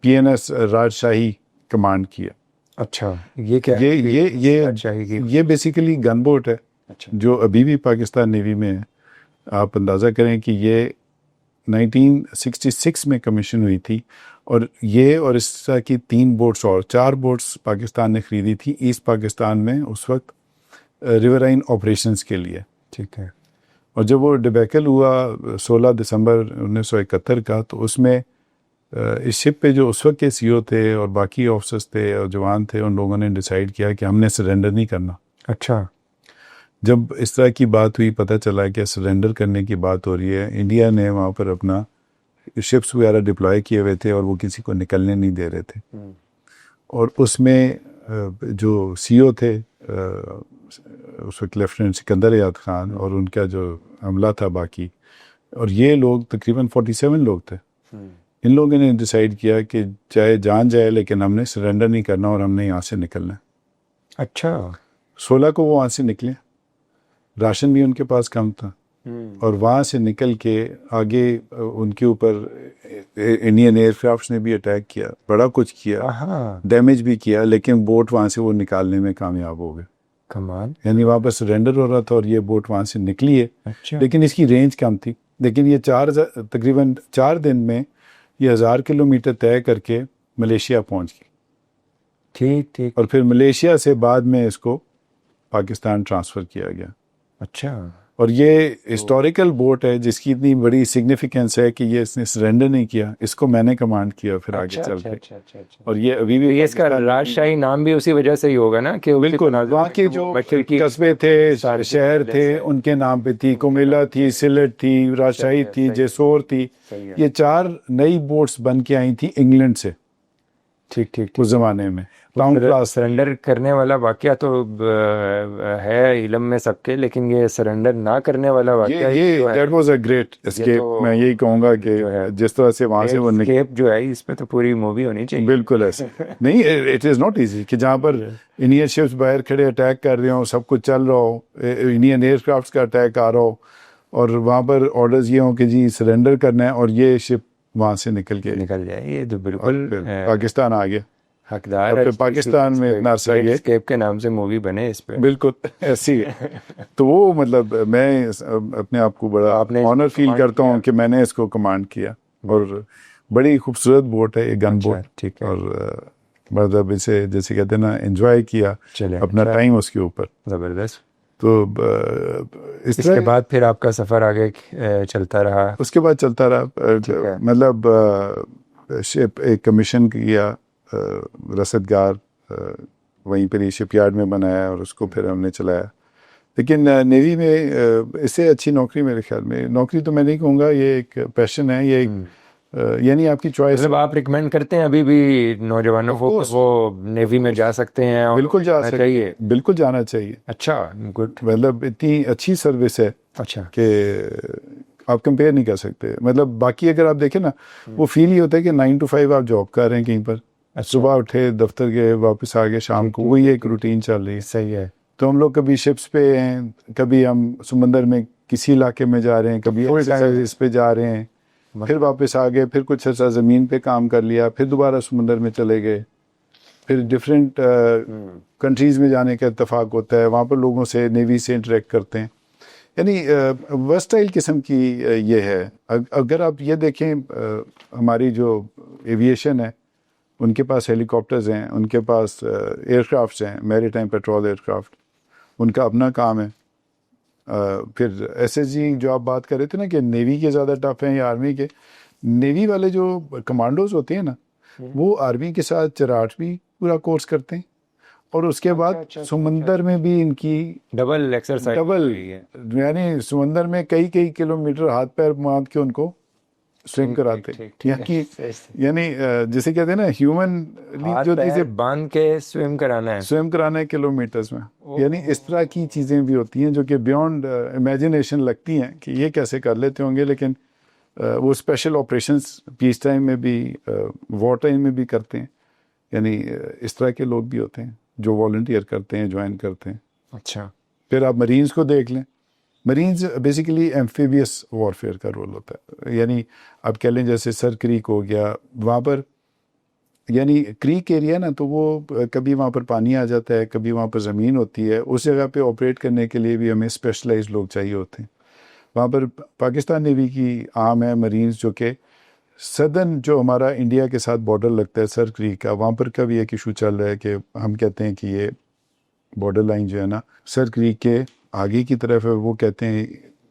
پی این ایس راجشاہی کمانڈ کیا. اچھا. یہ کیا؟ یہ بیسیکلی گن بوٹ ہے جو ابھی بھی پاکستان نیوی میں ہے. آپ اندازہ کریں کہ یہ 1966 میں کمیشن ہوئی تھی، اور یہ اور اس طرح کی 3 بوٹس اور 4 بوٹس پاکستان نے خریدی تھی ایسٹ پاکستان میں اس وقت ریورائن آپریشنز کے لیے. ٹھیک ہے. اور جب وہ ڈبیکل ہوا 16 دسمبر 1971 کا، تو اس میں اس شپ پہ جو اس وقت کے سی او تھے اور باقی آفسرز تھے اور جوان تھے، ان لوگوں نے ڈیسائیڈ کیا کہ ہم نے سرنڈر نہیں کرنا. اچھا. جب اس طرح کی بات ہوئی، پتہ چلا کہ سرنڈر کرنے کی بات ہو رہی ہے، انڈیا نے وہاں پر اپنا شپس وغیرہ ڈپلوائے کیے ہوئے تھے اور وہ کسی کو نکلنے نہیں دے رہے تھے. اور اس میں جو سی او تھے اس وقت لیفٹیننٹ سکندر یاد خان، اور ان کا جو عملہ تھا باقی، اور یہ لوگ تقریباً 47 لوگ تھے. ان لوگوں نے ڈیسائیڈ کیا کہ چاہے جان جائے لیکن ہم نے سرنڈر نہیں کرنا اور ہم نے یہاں سے نکلنا. اچھا. 16 کو وہ وہاں سے نکلے، راشن بھی ان کے پاس کم تھا، اور وہاں سے نکل کے آگے ان کے اوپر انڈین ایئر کرافٹس نے بھی اٹیک کیا، بڑا کچھ کیا، ڈیمیج بھی کیا، لیکن بوٹ وہاں سے وہ نکالنے میں کامیاب ہو گئے. کمال. یعنی وہاں پر سرنڈر ہو رہا تھا اور یہ بوٹ وہاں سے نکلی ہے. اچھا. لیکن اس کی رینج کم تھی. لیکن یہ تقریباً 4 دن میں یہ 1000 کلومیٹر طے کر کے ملیشیا پہنچ گئی، ٹھیک ٹھیک. اور پھر ملیشیا سے بعد میں اس کو پاکستان ٹرانسفر کیا گیا. اچھا. اور یہ ہسٹوریکل بوٹ ہے جس کی اتنی بڑی سگنیفیکینس ہے کہ یہ اس نے سرنڈر نہیں کیا، اس کو میں نے کمانڈ کیا پھر آگے چل کے. اچھا اچھا اچھا. اور یہ ابھی بھی یہ اس کا راجشاہی نام بھی اسی وجہ سے ہی ہوگا نا کہ بالکل وہاں کے جو قصبے تھے، شہر تھے، ان کے نام پہ تھی. کومیلا تھی، سلٹ تھی، راجشاہی تھی، جیسور تھی. یہ 4 نئی بوٹس بن کے آئی تھیں انگلینڈ سے ٹھیک ٹھیک. اس زمانے میں. ٹاؤن کلاس سرنڈر کرنے والا واقعہ تو ہے علم میں سب کے، لیکن یہ سرنڈر نہ کرنے والا واقعہ یہ that was a great escape. میں یہی کہوں گا کہ جس طرح سے وہاں سے وہ اسکیپ جو ہے اس پہ تو پوری مووی ہونی چاہیے. بالکل ایسے نہیں، اٹ از ناٹ ایزی کہ جہاں پر انڈین شپس باہر کھڑے اٹیک کر رہے ہوں، سب کچھ چل رہا ہو، انڈین ایئر کرافٹس کا اٹیک آ رہا ہو، اور وہاں پر آرڈرز یہ ہوں کہ جی سرنڈر کرنا ہے، اور یہ شپ وہاں سے نکل جائے. یہ تو بالکل پاکستان آ گیا. حقدار ہے پاکستان میں اتنا عرصہ یہ اسکیپ کے نام سے مووی بنے اس پہ. بالکل ایسی ہے. تو وہ مطلب میں اپنے آپ کو بڑا آنر فیل کرتا ہوں کہ میں نے اس کو کمانڈ کیا. اور بڑی خوبصورت بوٹ ہے یہ گن بوٹ. ٹھیک ہے. اور مطلب اسے جیسے کہتے ہیں نا انجوائے کیا اپنا ٹائم اس کے اوپر. زبردست. تو اس کے بعد پھر آپ کا سفر آگے چلتا رہا؟ اس کے بعد چلتا رہا. مطلب شپ ایک کمیشن کیا رسدگار، وہیں پر ہی شپ یارڈ میں بنایا، اور اس کو پھر ہم نے چلایا. لیکن نیوی میں اس سے اچھی نوکری میرے خیال میں، نوکری تو میں نہیں کہوں گا، یہ ایک پیشن ہے، یہ ایک یعنی آپ کی چوائس. مطلب آپ ریکمینڈ کرتے ہیں ابھی بھی نوجوانوں کو وہ نیوی میں جا سکتے ہیں؟ بالکل جا سکتے ہیں، بالکل جانا چاہیے. اچھا گڈ. مطلب اتنی اچھی سروس ہے اچھا کہ آپ کمپیئر نہیں کر سکتے. مطلب باقی اگر آپ دیکھیں نا، وہ فیل ہی ہوتا ہے کہ 9 to 5 آپ جاب کر رہے ہیں کہیں پر، صبح اٹھے دفتر گئے واپس آ گئے شام کو، وہی ایک روٹین چل رہی ہے. صحیح ہے. تو ہم لوگ کبھی شپس پہ ہیں، کبھی ہم سمندر میں کسی علاقے میں جا رہے ہیں، کبھی ایکسرسائز پہ جا رہے ہیں، پھر واپس آ گئے، پھر کچھ عرصہ زمین پہ کام کر لیا، پھر دوبارہ سمندر میں چلے گئے، پھر ڈفرینٹ کنٹریز میں جانے کا اتفاق ہوتا ہے، وہاں پر لوگوں سے نیوی سے انٹریکٹ کرتے ہیں. یعنی ورسٹائل قسم کی یہ ہے. اگر آپ یہ دیکھیں ہماری جو ایویشن ہے، ان کے پاس ہیلی کاپٹرز ہیں، ان کے پاس ایئر کرافٹس ہیں، میری ٹائم پیٹرول ایئر کرافٹ، ان کا اپنا کام ہے. پھر ایس ایس جی جو آپ بات کر رہے تھے نا کہ نیوی کے زیادہ ٹف ہیں یا آرمی کے، نیوی والے جو کمانڈوز ہوتے ہیں نا، وہ آرمی کے ساتھ چراٹ بھی پورا کورس کرتے ہیں، اور اس کے بعد سمندر میں بھی ان کی ڈبل ایکسرسائز، یعنی سمندر میں کئی کلومیٹر ہاتھ پیر باندھ کے ان کو سوئم کراتے ہیں. یعنی جسے کہتے ہیں نا ہیومن جو چیزیں باندھ کے سوئم کرانا ہے کلومیٹرز میں. یعنی اس طرح کی چیزیں بھی ہوتی ہیں جو کہ بیونڈ امیجنیشن لگتی ہیں کہ یہ کیسے کر لیتے ہوں گے، لیکن وہ اسپیشل آپریشنز پیس ٹائم میں بھی، وار ٹائم میں بھی کرتے ہیں. یعنی اس طرح کے لوگ بھی ہوتے ہیں جو والنٹیئر کرتے ہیں، جوائن کرتے ہیں. اچھا. پھر آپ مرینز کو دیکھ لیں. مرینز بیسیکلی ایمفیبیس وارفیئر کا رول ہوتا ہے. یعنی آپ کہہ لیں جیسے سر کریک ہو گیا، وہاں پر یعنی کریک ایریا نا، تو وہ کبھی وہاں پر پانی آ جاتا ہے، کبھی وہاں پر زمین ہوتی ہے. اس جگہ پہ آپریٹ کرنے کے لیے بھی ہمیں اسپیشلائز لوگ چاہیے ہوتے ہیں. وہاں پر پاکستان نیوی کی عام ہے مرینز، جو کہ سدرن جو ہمارا انڈیا کے ساتھ بارڈر لگتا ہے سر کریک کا، وہاں پر کا بھی ایک ایشو چل رہا ہے کہ ہم کہتے ہیں کہ یہ بارڈر لائن جو ہے نا سر کریک کے آگے کی طرف ہے، وہ کہتے ہیں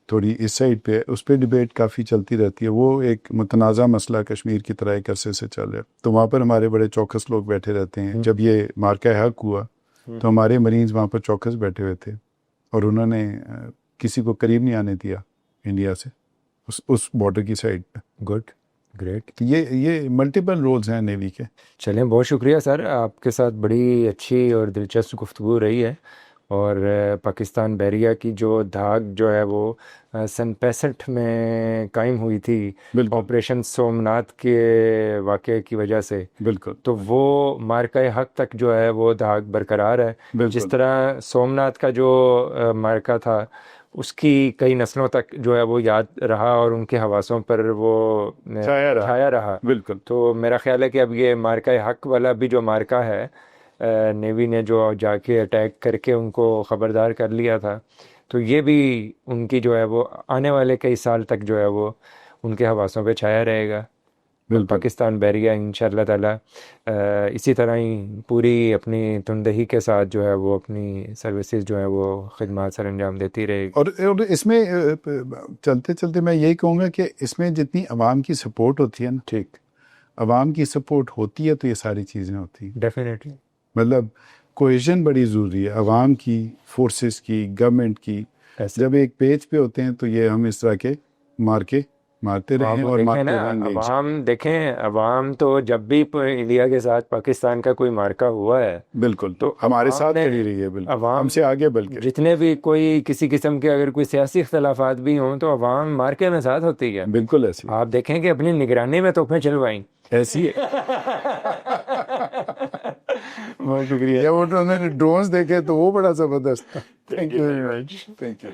تھوڑی اس سائڈ پہ. اس پہ ڈبیٹ کافی چلتی رہتی ہے. وہ ایک متنازع مسئلہ کشمیر کی طرح ایک عرصے سے چل رہا ہے. تو وہاں پر ہمارے بڑے چوکس لوگ بیٹھے رہتے ہیں. جب یہ مارکہ حق ہوا تو ہمارے مریض وہاں پر چوکس بیٹھے ہوئے تھے، اور انہوں نے کسی کو قریب نہیں آنے دیا انڈیا سے اس بارڈر کی سائڈ پہ. Good, great. یہ ملٹیپل رولز ہیں نیوی کے. چلیں، بہت شکریہ سر، آپ کے ساتھ بڑی اچھی اور دلچسپ گفتگو رہی ہے. اور پاکستان بحریہ کی جو دھاگ جو ہے وہ سن 65 میں قائم ہوئی تھی آپریشن سومناتھ کے واقعے کی وجہ سے. بالکل. تو وہ مارکہ حق تک جو ہے وہ دھاگ برقرار ہے. جس طرح سومناتھ کا جو مارکہ تھا، اس کی کئی نسلوں تک جو ہے وہ یاد رہا اور ان کے حواسوں پر وہ چھایا رہا. بالکل. تو میرا خیال ہے کہ اب یہ مارکہ حق والا بھی جو مارکہ ہے، نیوی نے جو جا کے اٹیک کر کے ان کو خبردار کر لیا تھا، تو یہ بھی ان کی جو ہے وہ آنے والے کئی سال تک جو ہے وہ ان کے حواسوں پہ چھایا رہے گا. بالکل پاکستان بحریہ انشاءاللہ تعالی اسی طرح ہی پوری اپنی تندہی کے ساتھ جو ہے وہ اپنی سروسز جو ہے وہ خدمات سر انجام دیتی رہے گی. اور اس میں چلتے چلتے میں یہی کہوں گا کہ اس میں جتنی عوام کی سپورٹ ہوتی ہے نا، ٹھیک، عوام کی سپورٹ ہوتی ہے تو یہ ساری چیزیں ہوتی ہیں. ڈیفینیٹلی. مطلب کوہیژن بڑی ضروری ہے، عوام کی، فورسز کی، گورنمنٹ کی. جب ایک پیج پہ ہوتے ہیں تو یہ ہم اس طرح کے مارتے رہے ہیں اور دیکھیں نا، مارتے رہیں گے. عوام تو جب بھی انڈیا کے ساتھ پاکستان کا کوئی مارکا ہوا ہے بالکل تو ہمارے عوام ساتھ نے، کھڑی رہی ہے، بالکل عوام ہم سے آگے. بلکہ جتنے بھی کوئی کسی قسم کے اگر کوئی سیاسی اختلافات بھی ہوں تو عوام مارکے میں ساتھ ہوتی ہے. بالکل ایسی آپ دیکھیں کہ اپنی نگرانی میں توپیں چلوائیں. ایسی ہے. بہت شکریہ. جب انہوں نے ڈرونز دیکھے تو وہ بڑا زبردست تھا. Thank you very much. Thank you.